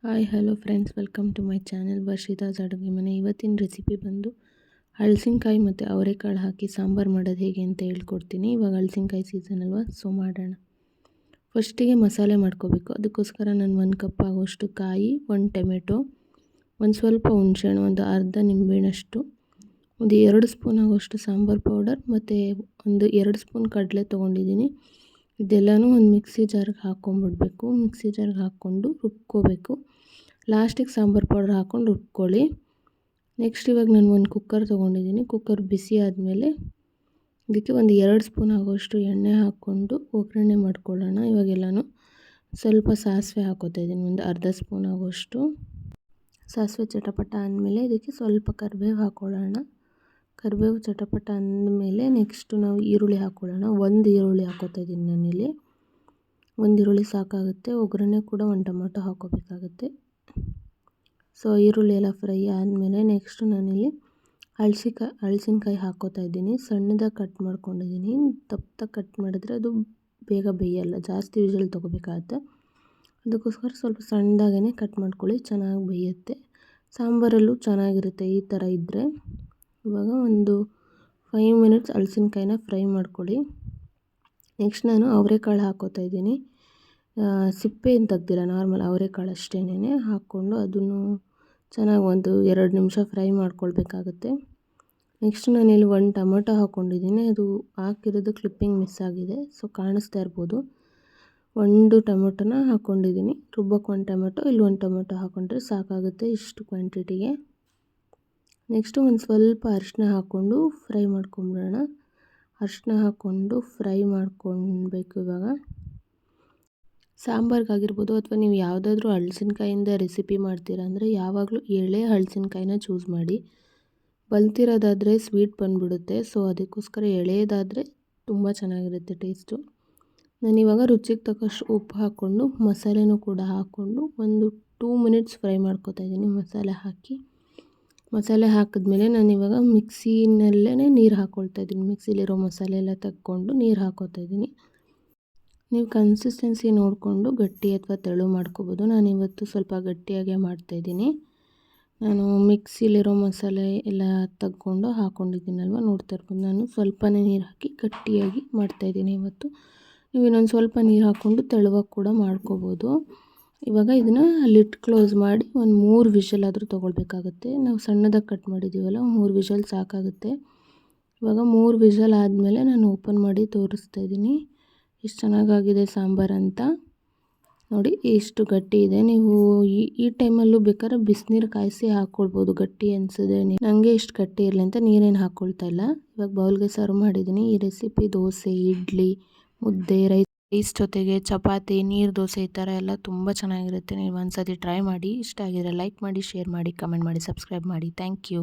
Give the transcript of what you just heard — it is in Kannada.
Hi hello friends, welcome to my channel Varshitha's ಅಡುಗೆ ಮನೆ. ಇವತ್ತಿನ ರೆಸಿಪಿ ಬಂದು ಹಲಸಿನಕಾಯಿ ಮತ್ತು ಅವರೆಕಾಳು ಹಾಕಿ ಸಾಂಬಾರು ಮಾಡೋದು ಹೇಗೆ ಅಂತ ಹೇಳ್ಕೊಡ್ತೀನಿ. ಇವಾಗ ಹಲಸಿನಕಾಯಿ ಸೀಸನ್ ಅಲ್ವಾ, ಸೊ ಮಾಡೋಣ. ಫಸ್ಟಿಗೆ ಮಸಾಲೆ ಮಾಡ್ಕೋಬೇಕು. ಅದಕ್ಕೋಸ್ಕರ ನಾನು 1 ಕಪ್ ಆಗೋಷ್ಟು ಕಾಯಿ, 1 ಟೊಮೆಟೊ, ಒಂದು ಸ್ವಲ್ಪ ಹುಣಸೆಹಣ್ಣು, ಒಂದು ಅರ್ಧ ನಿಂಬೆಹಣ್ಣಷ್ಟು, ಒಂದು 2 ಸ್ಪೂನ್ ಆಗೋಷ್ಟು ಸಾಂಬಾರು ಪೌಡರ್ ಮತ್ತು ಒಂದು 2 ಸ್ಪೂನ್ ಕಡಲೆ ತೊಗೊಂಡಿದ್ದೀನಿ. ಇದೆಲ್ಲನೂ ಒಂದು ಮಿಕ್ಸಿ ಜಾರ್ಗೆ ಹಾಕ್ಕೊಂಬಿಡ್ಬೇಕು. ಮಿಕ್ಸಿ ಜಾರ್ಗೆ ಹಾಕ್ಕೊಂಡು ರುಬ್ಕೋಬೇಕು. ಲಾಸ್ಟಿಗೆ ಸಾಂಬಾರು ಪೌಡರ್ ಹಾಕ್ಕೊಂಡು ರುಬ್ಕೊಳ್ಳಿ. ನೆಕ್ಸ್ಟ್ ಇವಾಗ ನಾನು ಒಂದು ಕುಕ್ಕರ್ ತೊಗೊಂಡಿದ್ದೀನಿ. ಕುಕ್ಕರ್ ಬಿಸಿ ಆದಮೇಲೆ ಇದಕ್ಕೆ ಒಂದು 2 ಸ್ಪೂನ್ ಆಗೋಷ್ಟು ಎಣ್ಣೆ ಹಾಕ್ಕೊಂಡು ಒಗ್ಗರಣೆ ಮಾಡ್ಕೊಳ್ಳೋಣ. ಇವಾಗೆಲ್ಲನೂ ಸ್ವಲ್ಪ ಸಾಸಿವೆ ಹಾಕೋತಾ ಇದ್ದೀನಿ, ಒಂದು ಅರ್ಧ ಸ್ಪೂನ್ ಆಗೋಷ್ಟು. ಸಾಸಿವೆ ಚಟಪಟ ಅಂದಮೇಲೆ ಇದಕ್ಕೆ ಸ್ವಲ್ಪ ಕರಿಬೇವು ಹಾಕ್ಕೊಳ್ಳೋಣ. ಕರಿಬೇವು ಚಟಪಟ ಅಂದಮೇಲೆ ನೆಕ್ಸ್ಟು ನಾವು ಈರುಳ್ಳಿ ಹಾಕ್ಕೊಳ್ಳೋಣ. 1 ಈರುಳ್ಳಿ ಹಾಕ್ಕೋತಾ ಇದ್ದೀನಿ ನಾನಿಲ್ಲಿ. 1 ಈರುಳ್ಳಿ ಸಾಕಾಗುತ್ತೆ. ಒಗ್ಗರಣೆ ಕೂಡ 1 ಟೊಮೆಟೊ ಹಾಕ್ಕೋಬೇಕಾಗುತ್ತೆ. ಸೊ ಈರುಳ್ಳಿ ಎಲ್ಲ ಫ್ರೈ ಆದಮೇಲೆ ನೆಕ್ಸ್ಟು ನಾನಿಲ್ಲಿ ಹಲಸಿನಕಾಯಿ ಹಾಕ್ಕೋತಾ ಇದ್ದೀನಿ. ಸಣ್ಣದಾಗಿ ಕಟ್ ಮಾಡ್ಕೊಂಡಿದ್ದೀನಿ. ದಪ್ಪದಾಗಿ ಕಟ್ ಮಾಡಿದ್ರೆ ಅದು ಬೇಗ ಬೇಯಲ್ಲ, ಜಾಸ್ತಿ ವಿಷಲ್ ತೊಗೋಬೇಕಾಗುತ್ತೆ. ಅದಕ್ಕೋಸ್ಕರ ಸ್ವಲ್ಪ ಸಣ್ಣದಾಗೇ ಕಟ್ ಮಾಡ್ಕೊಳ್ಳಿ, ಚೆನ್ನಾಗಿ ಬೇಯುತ್ತೆ. ಸಾಂಬಾರಲ್ಲೂ ಚೆನ್ನಾಗಿರುತ್ತೆ ಈ ಥರ ಇದ್ದರೆ. ಇವಾಗ ಒಂದು 5 ಮಿನಿಟ್ಸ್ ಹಲಸಿನಕಾಯಿನ ಫ್ರೈ ಮಾಡ್ಕೊಳ್ಳಿ. ನೆಕ್ಸ್ಟ್ ನಾನು ಅವರೆಕಾಳು ಹಾಕ್ಕೋತಾ ಇದ್ದೀನಿ. ಸಿಪ್ಪೆ ಏನು ತೆಗ್ದಿಲ್ಲ, ನಾರ್ಮಲ್ ಅವರೆಕಾಳು ಅಷ್ಟೇನೆ ಹಾಕ್ಕೊಂಡು ಅದನ್ನು ಚೆನ್ನಾಗಿ ಒಂದು 2 ನಿಮಿಷ ಫ್ರೈ ಮಾಡ್ಕೊಳ್ಬೇಕಾಗುತ್ತೆ. ನೆಕ್ಸ್ಟ್ ನಾನಿಲ್ಲಿ 1 ಟೊಮೆಟೊ ಹಾಕ್ಕೊಂಡಿದ್ದೀನಿ. ಅದು ಹಾಕಿರೋದು ಕ್ಲಿಪ್ಪಿಂಗ್ ಮಿಸ್ ಆಗಿದೆ, ಸೊ ಕಾಣಿಸ್ತಾ ಇರ್ಬೋದು. 1 ಟೊಮೆಟೊನ ಹಾಕ್ಕೊಂಡಿದ್ದೀನಿ. ರುಬ್ಬಕ್ಕೆ 1 ಟೊಮೆಟೊ, ಇಲ್ಲಿ 1 ಟೊಮೆಟೊ ಹಾಕ್ಕೊಂಡ್ರೆ ಸಾಕಾಗುತ್ತೆ ಇಷ್ಟು ಕ್ವಾಂಟಿಟಿಗೆ. ನೆಕ್ಸ್ಟು ಒಂದು ಸ್ವಲ್ಪ ಅರಿಶಿನ ಹಾಕ್ಕೊಂಡು ಫ್ರೈ ಮಾಡ್ಕೊಂಬಿಡೋಣ. ಅರಿಶಿನ ಹಾಕ್ಕೊಂಡು ಫ್ರೈ ಮಾಡ್ಕೊಳ್ಬೇಕು. ಇವಾಗ ಸಾಂಬಾರಿಗಾಗಿರ್ಬೋದು ಅಥವಾ ನೀವು ಯಾವುದಾದ್ರೂ ಹಲಸಿನಕಾಯಿಂದ ರೆಸಿಪಿ ಮಾಡ್ತೀರಾ ಅಂದರೆ ಯಾವಾಗಲೂ ಎಳೆ ಹಲಸಿನಕಾಯಿನ ಚೂಸ್ ಮಾಡಿ. ಬಲ್ತಿರೋದಾದರೆ ಸ್ವೀಟ್ ಬಂದುಬಿಡುತ್ತೆ, ಸೊ ಅದಕ್ಕೋಸ್ಕರ ಎಳೆಯದಾದರೆ ತುಂಬ ಚೆನ್ನಾಗಿರುತ್ತೆ ಟೇಸ್ಟು. ನಾನಿವಾಗ ರುಚಿಗೆ ತಕ್ಕಷ್ಟು ಉಪ್ಪು ಹಾಕ್ಕೊಂಡು ಮಸಾಲೆನೂ ಕೂಡ ಹಾಕ್ಕೊಂಡು ಒಂದು 2 ಮಿನಿಟ್ಸ್ ಫ್ರೈ ಮಾಡ್ಕೊತಾ ಇದ್ದೀನಿ. ಮಸಾಲೆ ಹಾಕಿದ್ಮೇಲೆ ನಾನಿವಾಗ ಮಿಕ್ಸಿನಲ್ಲೇ ನೀರು ಹಾಕ್ಕೊಳ್ತಾ ಇದ್ದೀನಿ. ಮಿಕ್ಸಿಲಿರೋ ಮಸಾಲೆ ಎಲ್ಲ ತಕ್ಕೊಂಡು ನೀರು ಹಾಕ್ಕೋತಾ ಇದ್ದೀನಿ. ನೀವು ಕನ್ಸಿಸ್ಟೆನ್ಸಿ ನೋಡಿಕೊಂಡು ಗಟ್ಟಿ ಅಥವಾ ತೆಳು ಮಾಡ್ಕೋಬೋದು. ನಾನಿವತ್ತು ಸ್ವಲ್ಪ ಗಟ್ಟಿಯಾಗೇ ಮಾಡ್ತಾಯಿದ್ದೀನಿ. ನಾನು ಮಿಕ್ಸಿಲಿರೋ ಮಸಾಲೆ ಎಲ್ಲ ತಗೊಂಡು ಹಾಕ್ಕೊಂಡಿದ್ದೀನಲ್ವ, ನೋಡ್ತಾ ಇರ್ಬೋದು. ನಾನು ಸ್ವಲ್ಪನೇ ನೀರು ಹಾಕಿ ಗಟ್ಟಿಯಾಗಿ ಮಾಡ್ತಾಯಿದ್ದೀನಿ ಇವತ್ತು. ನೀವು ಇನ್ನೊಂದು ಸ್ವಲ್ಪ ನೀರು ಹಾಕ್ಕೊಂಡು ತೆಳುವಾಗಿ ಕೂಡ ಮಾಡ್ಕೋಬೋದು. ಇವಾಗ ಇದನ್ನು ಲಿಡ್ ಕ್ಲೋಸ್ ಮಾಡಿ ಒಂದು 3 ವಿಷಲ್ ಆದರೂ ತೊಗೊಳ್ಬೇಕಾಗುತ್ತೆ. ನಾವು ಸಣ್ಣದಾಗಿ ಕಟ್ ಮಾಡಿದ್ದೀವಲ್ಲ, 3 ವಿಷಲ್ ಸಾಕಾಗುತ್ತೆ. ಇವಾಗ 3 ವಿಷಲ್ ಆದಮೇಲೆ ನಾನು ಓಪನ್ ಮಾಡಿ ತೋರಿಸ್ತಾ ಇದ್ದೀನಿ ಎಷ್ಟು ಚೆನ್ನಾಗಾಗಿದೆ ಸಾಂಬಾರು ಅಂತ. ನೋಡಿ ಎಷ್ಟು ಗಟ್ಟಿ ಇದೆ. ನೀವು ಈ ಟೈಮಲ್ಲೂ ಬೇಕಾದ್ರೆ ಬಿಸಿನೀರು ಕಾಯಿಸಿ ಹಾಕ್ಕೊಳ್ಬೋದು, ಗಟ್ಟಿ ಅನಿಸಿದೆ. ನನಗೆ ಇಷ್ಟು ಗಟ್ಟಿ ಇರಲಿ ಅಂತ ನೀರೇನು ಹಾಕ್ಕೊಳ್ತಾ ಇಲ್ಲ. ಇವಾಗ ಬೌಲ್ಗೆ ಸರ್ವ್ ಮಾಡಿದ್ದೀನಿ. ಈ ರೆಸಿಪಿ ದೋಸೆ, ಇಡ್ಲಿ, ಮುದ್ದೆ, ರೈಸ್ ಜೊತೆಗೆ ಚಪಾತಿ, ನೀರು ದೋಸೆ ಈ ಥರ ಎಲ್ಲ ತುಂಬ ಚೆನ್ನಾಗಿರುತ್ತೆ. ನೀವು ಒಂದ್ಸತಿ ಟ್ರೈ ಮಾಡಿ. ಇಷ್ಟ ಆಗಿದ್ರೆ ಲೈಕ್ ಮಾಡಿ, ಶೇರ್ ಮಾಡಿ, ಕಮೆಂಟ್ ಮಾಡಿ, ಸಬ್ಸ್ಕ್ರೈಬ್ ಮಾಡಿ. Thank you.